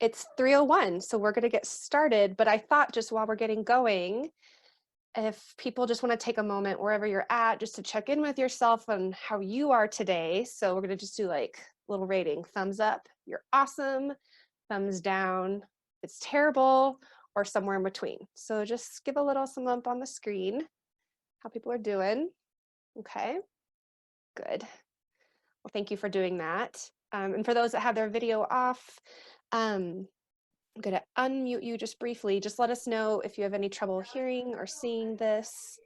It's 3:01, so we're going to get started. But I thought just while we're getting going, if people just want to take a moment wherever you're at, just to check in with yourself on how you are today. So we're going to just do like a little rating: thumbs up, you're awesome; thumbs down, it's terrible; or somewhere in between. So just give a little sum up on the screen, how people are doing. Okay, good. Well, thank you for doing that. And for those that have their video off, I'm going to unmute you just briefly. Just let us know if you have any trouble hearing or seeing this.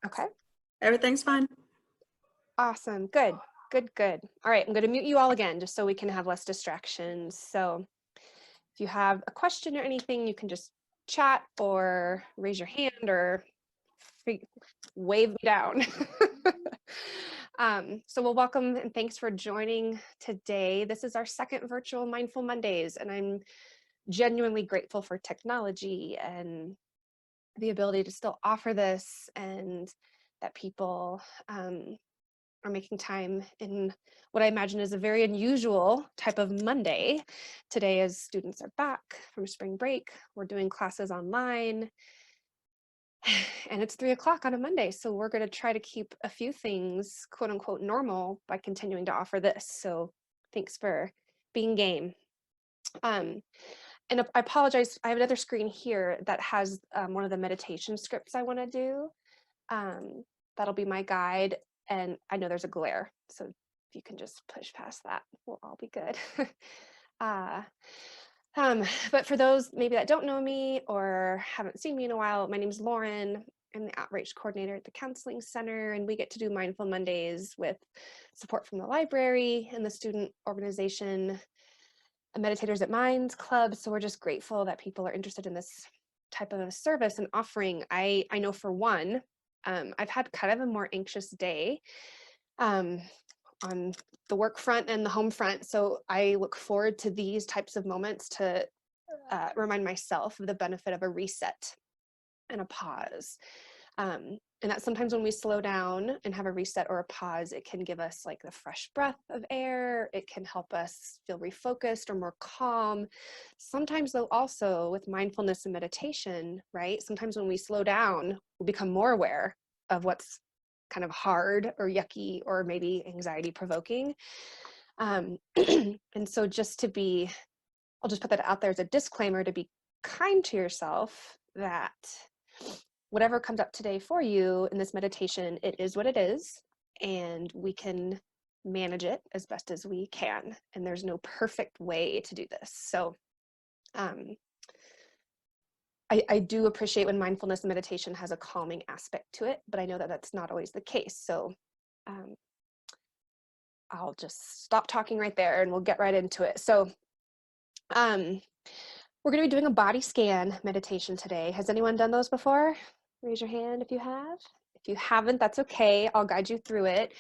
Okay. Everything's fine. Awesome. Good, good, good. All right, I'm going to mute you all again just so we can have less distractions. So if you have a question or anything, you can just chat or raise your hand or wave me down. So we'll welcome and thanks for joining today. This is our second virtual Mindful Mondays, and I'm genuinely grateful for technology and the ability to still offer this, and that people are making time in what I imagine is a very unusual type of Monday. Today, as students are back from spring break, we're doing classes online. And it's 3 o'clock on a Monday, so we're going to try to keep a few things quote unquote normal by continuing to offer this. So thanks for being game. And I apologize, I have another screen here that has one of the meditation scripts I want to do. That'll be my guide, and I know there's a glare, so if you can just push past that, we'll all be good. But for those maybe that don't know me or haven't seen me in a while, my name is Lauren. I'm the outreach coordinator at the Counseling Center, and we get to do Mindful Mondays with support from the library and the student organization, Meditators at Minds Club. So we're just grateful that people are interested in this type of a service and offering. I know for one, I've had kind of a more anxious day on the work front and the home front. So I look forward to these types of moments to remind myself of the benefit of a reset and a pause. And that sometimes when we slow down and have a reset or a pause, it can give us like the fresh breath of air. It can help us feel refocused or more calm. Sometimes though, also with mindfulness and meditation, right? Sometimes when we slow down, we become more aware of what's kind of hard or yucky or maybe anxiety provoking. And so just to be, I'll just put that out there as a disclaimer, to be kind to yourself, that whatever comes up today for you in this meditation, it is what it is, and we can manage it as best as we can. And there's no perfect way to do this. So I do appreciate when mindfulness and meditation has a calming aspect to it, but I know that that's not always the case. So I'll just stop talking right there and we'll get right into it. So we're going to be doing a body scan meditation today. Has anyone done those before? Raise your hand if you have. If you haven't, that's okay. I'll guide you through it.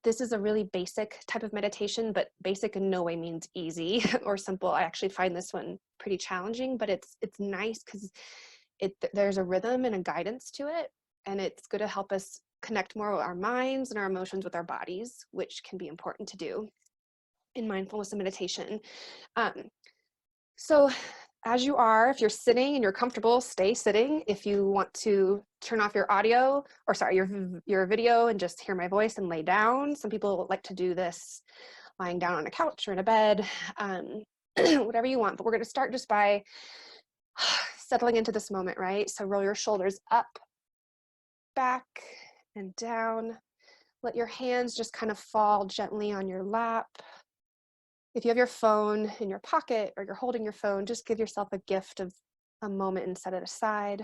This is a really basic type of meditation, but basic in no way means easy or simple. I actually find this one pretty challenging, but it's nice because there's a rhythm and a guidance to it, and it's going to help us connect more with our minds and our emotions with our bodies, which can be important to do in mindfulness and meditation. So as you are, if you're sitting and you're comfortable, stay sitting. If you want to turn off your audio, or sorry, your video and just hear my voice and lay down. Some people like to do this lying down on a couch or in a bed, whatever you want. But we're going to start just by settling into this moment, right? So roll your shoulders up, back, and down. Let your hands just kind of fall gently on your lap. If you have your phone in your pocket or you're holding your phone, just give yourself a gift of a moment and set it aside.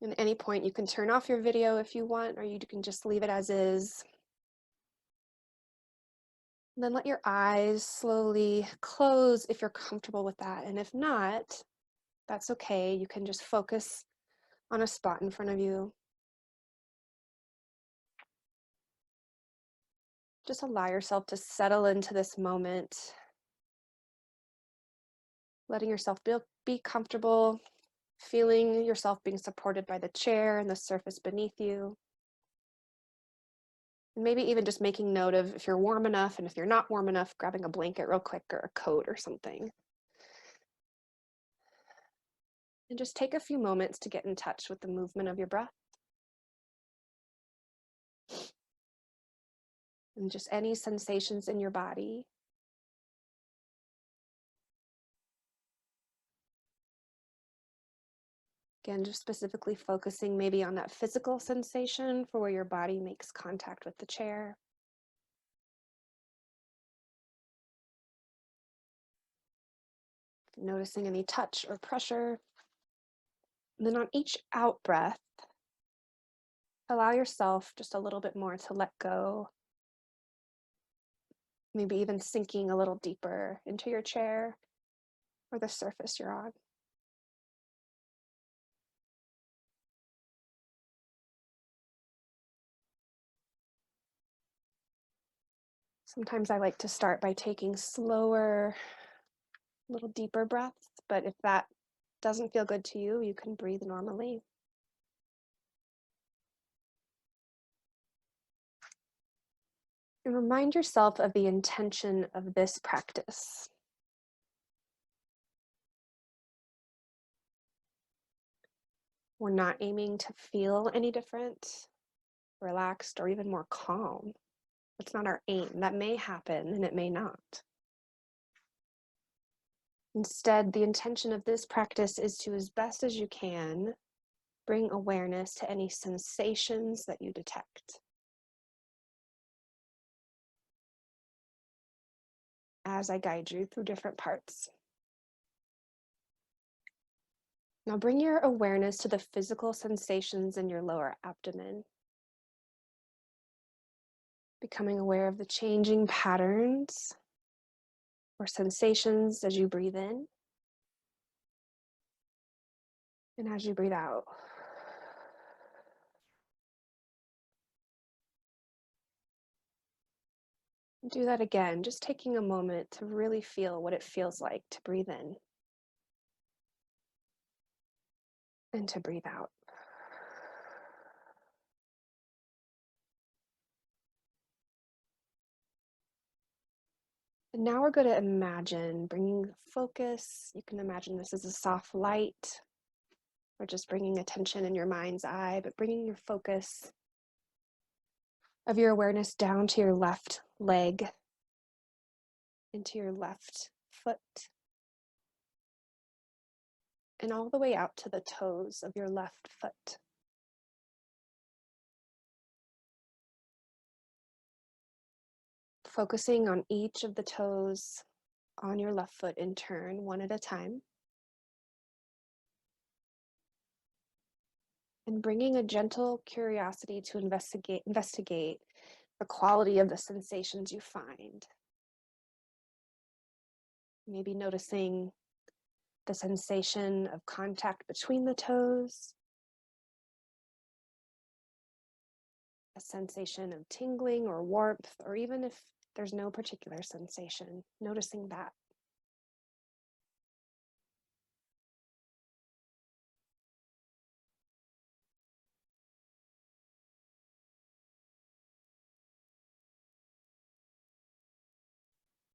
And at any point, you can turn off your video if you want, or you can just leave it as is. And then let your eyes slowly close if you're comfortable with that. And if not, that's okay. You can just focus on a spot in front of you. Just allow yourself to settle into this moment, letting yourself be comfortable, feeling yourself being supported by the chair and the surface beneath you. And maybe even just making note of if you're warm enough, and if you're not warm enough, grabbing a blanket real quick or a coat or something. And just take a few moments to get in touch with the movement of your breath. And just any sensations in your body. Again, just specifically focusing maybe on that physical sensation for where your body makes contact with the chair. Noticing any touch or pressure. And then on each out breath, allow yourself just a little bit more to let go. Maybe even sinking a little deeper into your chair or the surface you're on. Sometimes I like to start by taking slower, little deeper breaths, but if that doesn't feel good to you, you can breathe normally. And remind yourself of the intention of this practice. We're not aiming to feel any different, relaxed, or even more calm. That's not our aim. That may happen and it may not. Instead, the intention of this practice is to, as best as you can, bring awareness to any sensations that you detect. As I guide you through different parts. Now bring your awareness to the physical sensations in your lower abdomen. Becoming aware of the changing patterns or sensations as you breathe in and as you breathe out. Do that again, just taking a moment to really feel what it feels like to breathe in and to breathe out. And now we're going to imagine bringing focus. You can imagine this as a soft light, or just bringing attention in your mind's eye, but bringing your focus of your awareness down to your left leg, into your left foot, and all the way out to the toes of your left foot. Focusing on each of the toes on your left foot in turn, one at a time. And bringing a gentle curiosity to investigate the quality of the sensations you find. Maybe noticing the sensation of contact between the toes, a sensation of tingling or warmth, or even if there's no particular sensation, noticing that.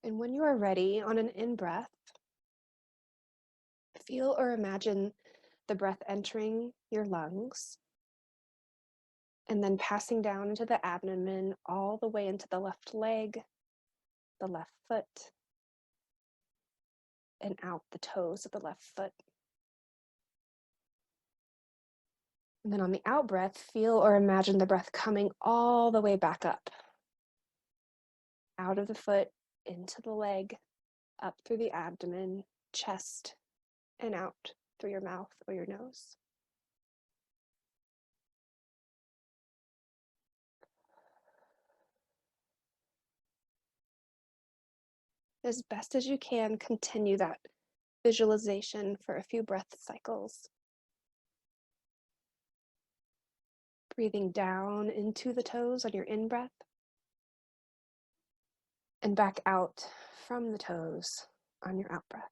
And when you are ready, on an in-breath, feel or imagine the breath entering your lungs and then passing down into the abdomen all the way into the left leg, the left foot, and out the toes of the left foot. And then on the out breath, feel or imagine the breath coming all the way back up, out of the foot, into the leg, up through the abdomen, chest, and out through your mouth or your nose. As best as you can, continue that visualization for a few breath cycles. Breathing down into the toes on your in-breath and back out from the toes on your out-breath.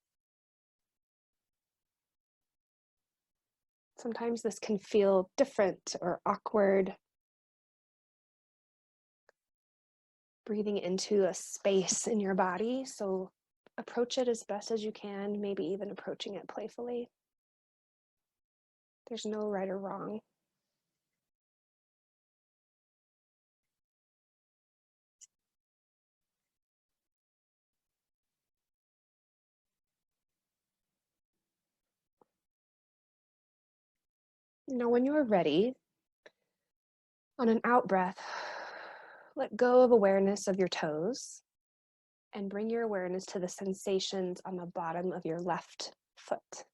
Sometimes this can feel different or awkward. breathing into a space in your body. So approach it as best as you can, maybe even approaching it playfully. There's no right or wrong. Now, when you're ready, on an out breath, let go of awareness of your toes and bring your awareness to the sensations on the bottom of your left foot.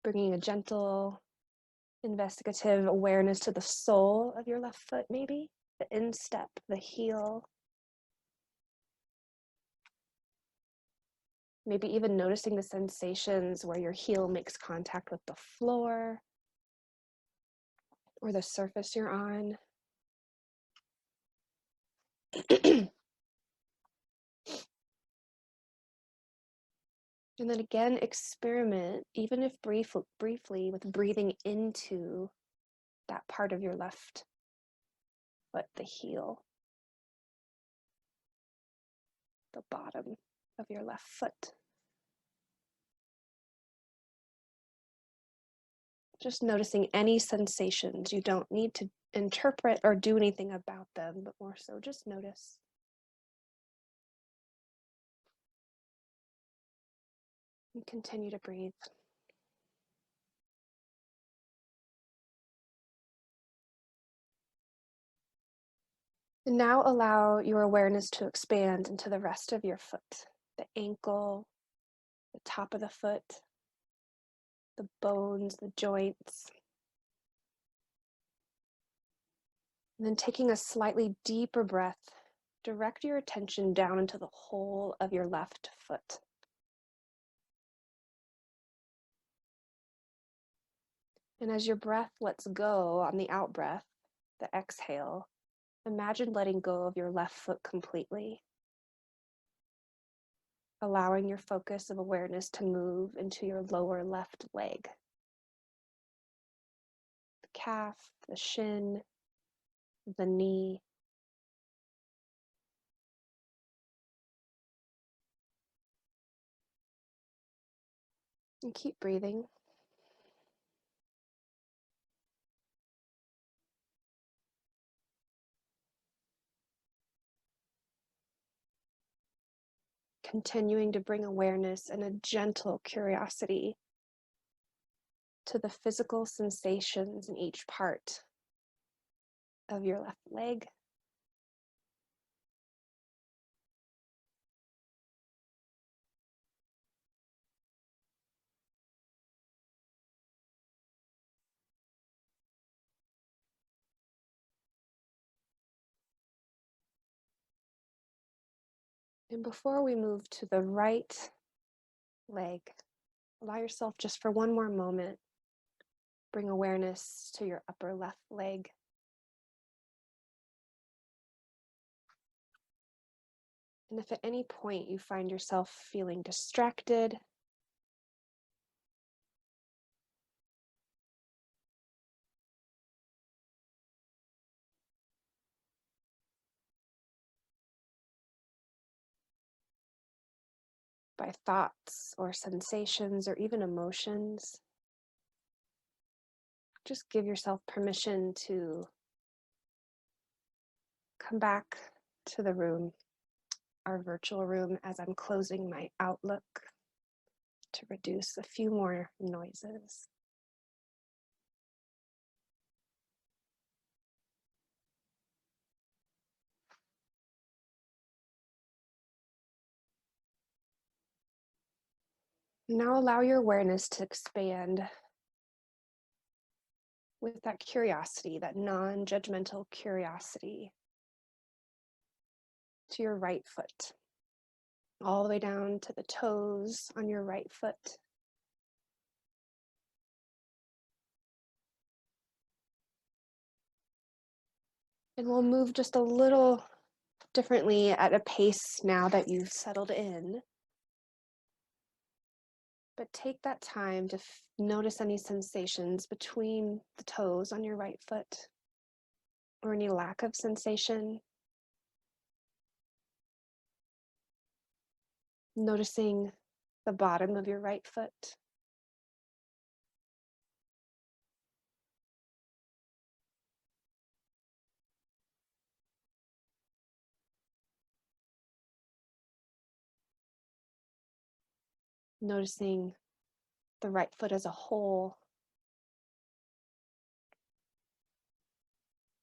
Bringing a gentle, investigative awareness to the sole of your left foot, maybe the instep, the heel. Maybe even noticing the sensations where your heel makes contact with the floor or the surface you're on. And then again, experiment, even if briefly, with breathing into that part of your left foot, the heel, the bottom of your left foot. Just noticing any sensations. You don't need to interpret or do anything about them, but more so just notice. And continue to breathe. And now allow your awareness to expand into the rest of your foot, the ankle, the top of the foot, the bones, the joints. And then taking a slightly deeper breath, direct your attention down into the whole of your left foot. And as your breath lets go on the out breath, the exhale, imagine letting go of your left foot completely, allowing your focus of awareness to move into your lower left leg. The calf, the shin, the knee. And keep breathing. Continuing to bring awareness and a gentle curiosity to the physical sensations in each part of your left leg. And before we move to the right leg, allow yourself just for one more moment, bring awareness to your upper left leg. And if at any point you find yourself feeling distracted, by thoughts or sensations or even emotions, just give yourself permission to come back to the room, our virtual room, as I'm closing my Outlook to reduce a few more noises. Now allow your awareness to expand with that curiosity, that non-judgmental curiosity, to your right foot, all the way down to the toes on your right foot. And we'll move just a little differently at a pace now that you've settled in. But take that time to notice any sensations between the toes on your right foot. or any lack of sensation. Noticing the bottom of your right foot. Noticing the right foot as a whole.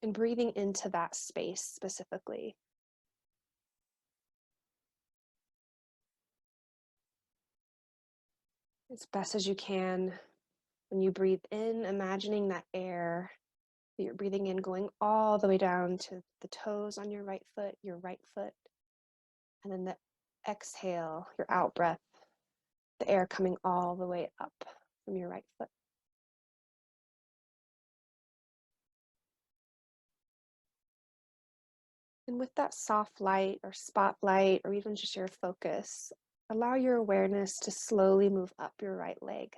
And breathing into that space specifically. As best as you can, when you breathe in, imagining that air that you're breathing in going all the way down to the toes on your right foot, and then the exhale, your out breath, the air coming all the way up from your right foot. And with that soft light or spotlight, or even just your focus, allow your awareness to slowly move up your right leg.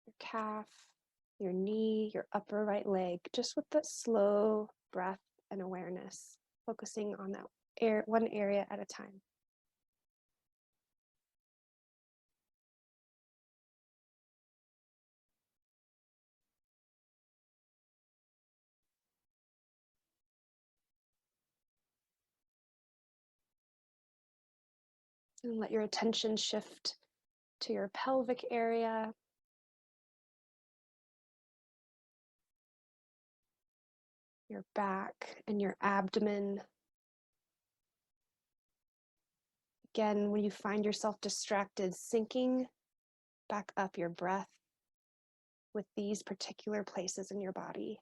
Your calf, your knee, your upper right leg, just with that slow breath and awareness, focusing on that one area at a time. And let your attention shift to your pelvic area, your back, and your abdomen. Again, when you find yourself distracted, syncing back up your breath with these particular places in your body.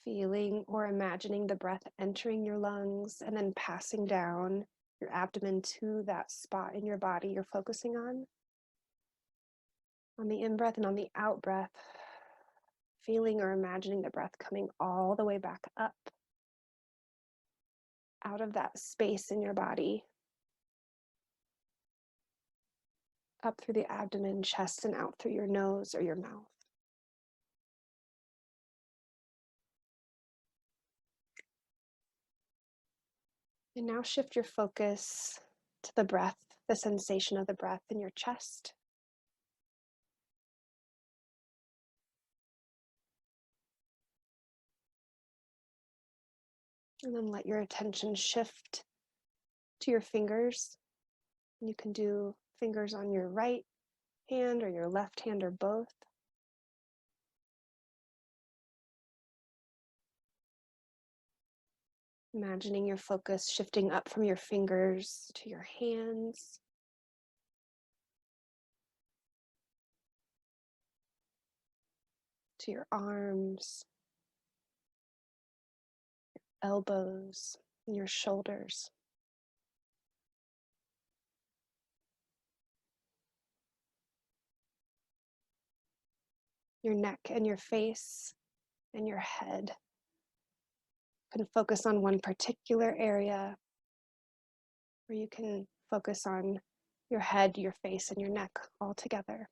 Feeling or imagining the breath entering your lungs and then passing down your abdomen to that spot in your body you're focusing on. On the in-breath and on the out-breath, feeling or imagining the breath coming all the way back up out of that space in your body, up through the abdomen, chest, and out through your nose or your mouth. And now shift your focus to the breath, the sensation of the breath in your chest. And then let your attention shift to your fingers. You can do fingers on your right hand or your left hand or both. Imagining your focus shifting up from your fingers to your hands, to your arms, elbows, and your shoulders. Your neck and your face and your head. You can focus on one particular area, or you can focus on your head, your face, and your neck all together.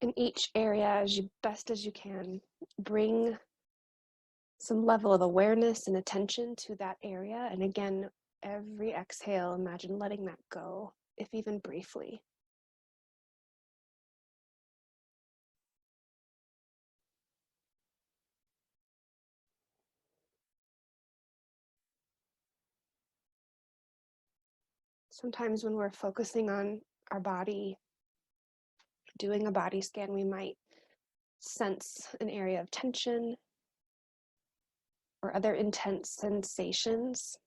In each area, as best as you can, bring some level of awareness and attention to that area. And again, every exhale, imagine letting that go, if even briefly. Sometimes when we're focusing on our body, doing a body scan, we might sense an area of tension or other intense sensations.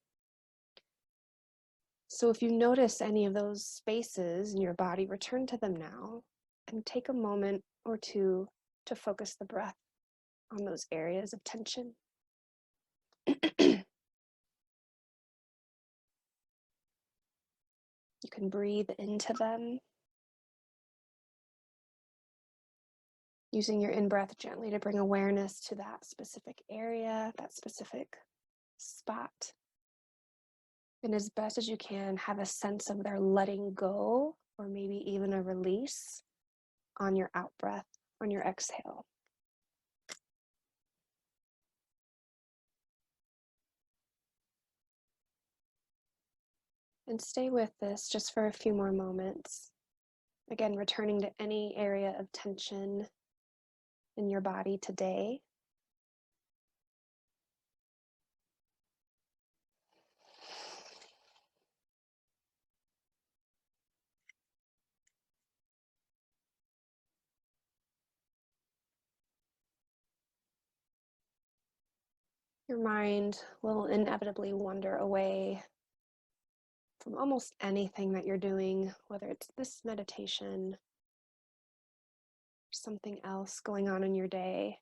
So if you notice any of those spaces in your body, return to them now and take a moment or two to focus the breath on those areas of tension. You can breathe into them Using your in-breath gently to bring awareness to that specific area, that specific spot. And as best as you can, have a sense of their letting go, or maybe even a release on your out-breath, on your exhale. And stay with this just for a few more moments. Again, returning to any area of tension in your body today. Your mind will inevitably wander away from almost anything that you're doing, whether it's this meditation, something else going on in your day.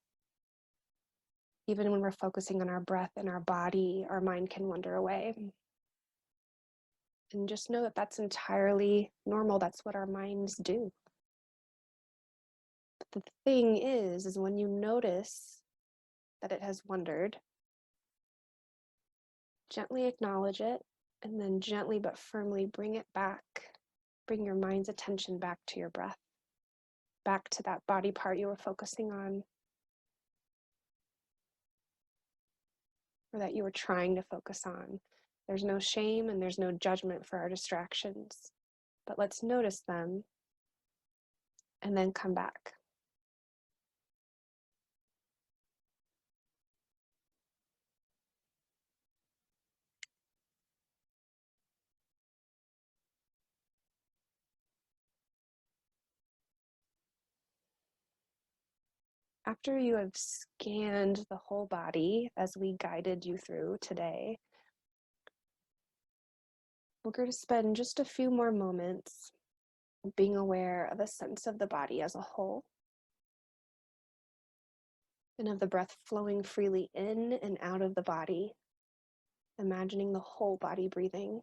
Even when we're focusing on our breath and our body, our mind can wander away. And just know that that's entirely normal. That's what our minds do. But the thing is when you notice that it has wandered, gently acknowledge it, and then gently but firmly bring it back. Bring your mind's attention back to your breath, back to that body part you were focusing on, or that you were trying to focus on. There's no shame and there's no judgment for our distractions, but let's notice them and then come back. After you have scanned the whole body as we guided you through today, we're going to spend just a few more moments being aware of a sense of the body as a whole, and of the breath flowing freely in and out of the body, imagining the whole body breathing.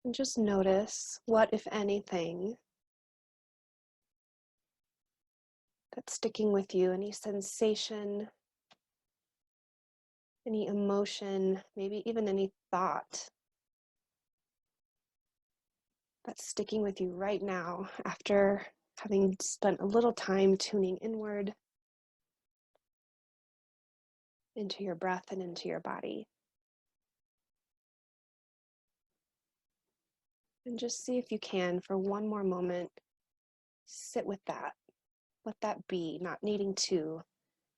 And just notice what, if anything, that's sticking with you, any sensation, any emotion, maybe even any thought that's sticking with you right now after having spent a little time tuning inward into your breath and into your body. And just see if you can, for one more moment, sit with that. Let that be, not needing to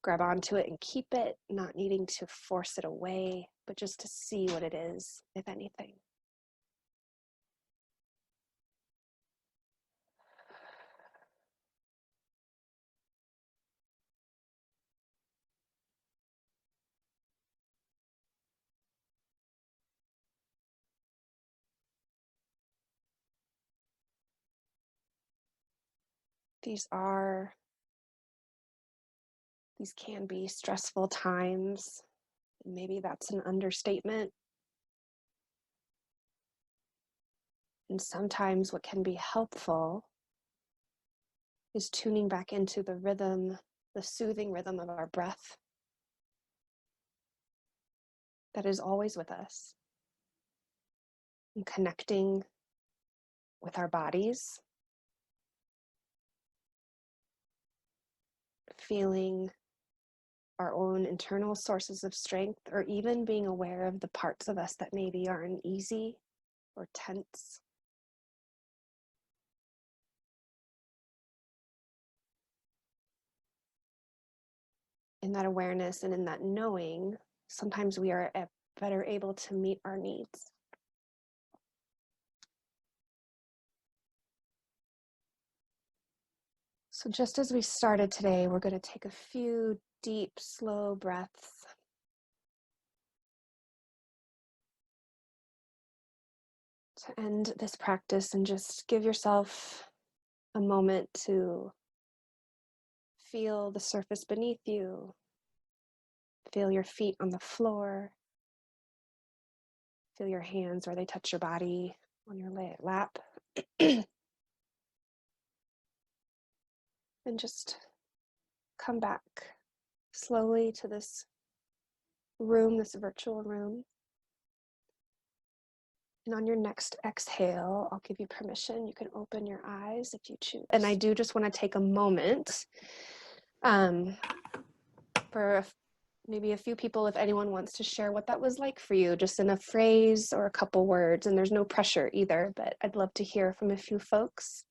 grab onto it and keep it, not needing to force it away, but just to see what it is, if anything. These can be stressful times. Maybe that's an understatement. And sometimes what can be helpful is tuning back into the rhythm, the soothing rhythm of our breath that is always with us, and connecting with our bodies, feeling our own internal sources of strength, or even being aware of the parts of us that maybe are uneasy or tense. in that awareness and in that knowing, sometimes we are better able to meet our needs. So just as we started today, we're going to take a few deep, slow breaths. To end this practice, and just give yourself a moment to feel the surface beneath you, feel your feet on the floor, feel your hands where they touch your body on your lap. And just come back slowly to this room, this virtual room. And on your next exhale, I'll give you permission. You can open your eyes if you choose. And I do just want to take a moment for maybe a few people, if anyone wants to share what that was like for you, just in a phrase or a couple words. And there's no pressure either, but I'd love to hear from a few folks.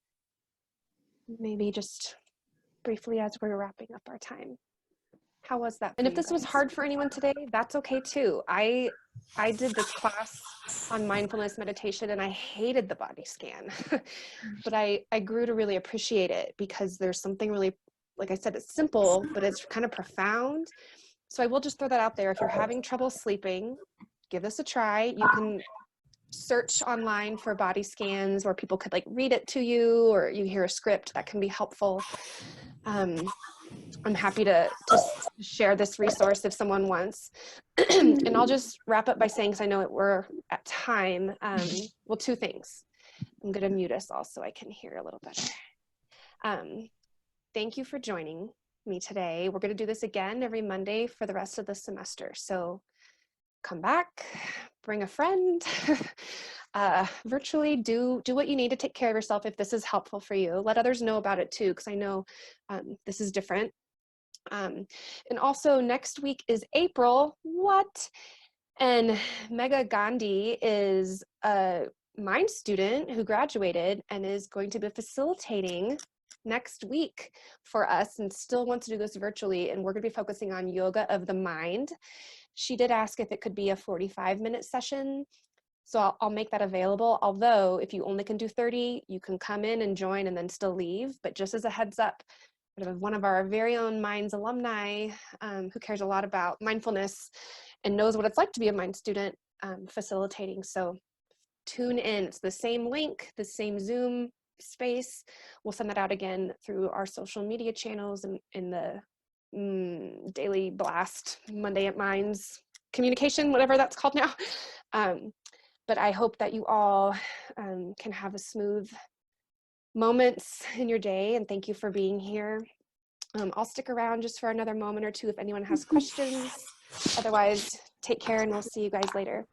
Maybe just briefly as we're wrapping up our time. How was that? And if this was hard for anyone today, that's okay too. I did this class on mindfulness meditation and I hated the body scan, but I grew to really appreciate it because there's something really, like I said, it's simple, but it's kind of profound. So I will just throw that out there. If you're having trouble sleeping, give this a try. You can search online for body scans where people could like read it to you, or you hear a script that can be helpful. I'm happy to share this resource if someone wants. And I'll just wrap up by saying, because I know we're at time, well, two things. I'm going to mute us all so I can hear a little better. Thank you for joining me today. We're going to do this again every Monday for the rest of the semester. So come back, bring a friend, virtually do what you need to take care of yourself if this is helpful for you. Let others know about it too, because I know this is different. And also next week is April. What? And Megha Gandhi is a Mind student who graduated and is going to be facilitating next week for us and still wants to do this virtually. And we're going to be focusing on yoga of the mind. She did ask if it could be a 45-minute session. So I'll make that available. Although if you only can do 30, you can come in and join and then still leave. But just as a heads up, one of our very own Minds alumni who cares a lot about mindfulness and knows what it's like to be a Mind student facilitating. So tune in. It's the same link, the same Zoom space. We'll send that out again through our social media channels and in the daily blast, Monday at Minds communication, whatever that's called now. But I hope that you all can have a smooth moments in your day, and thank you for being here. I'll stick around just for another moment or two if anyone has questions. Otherwise, take care and we'll see you guys later.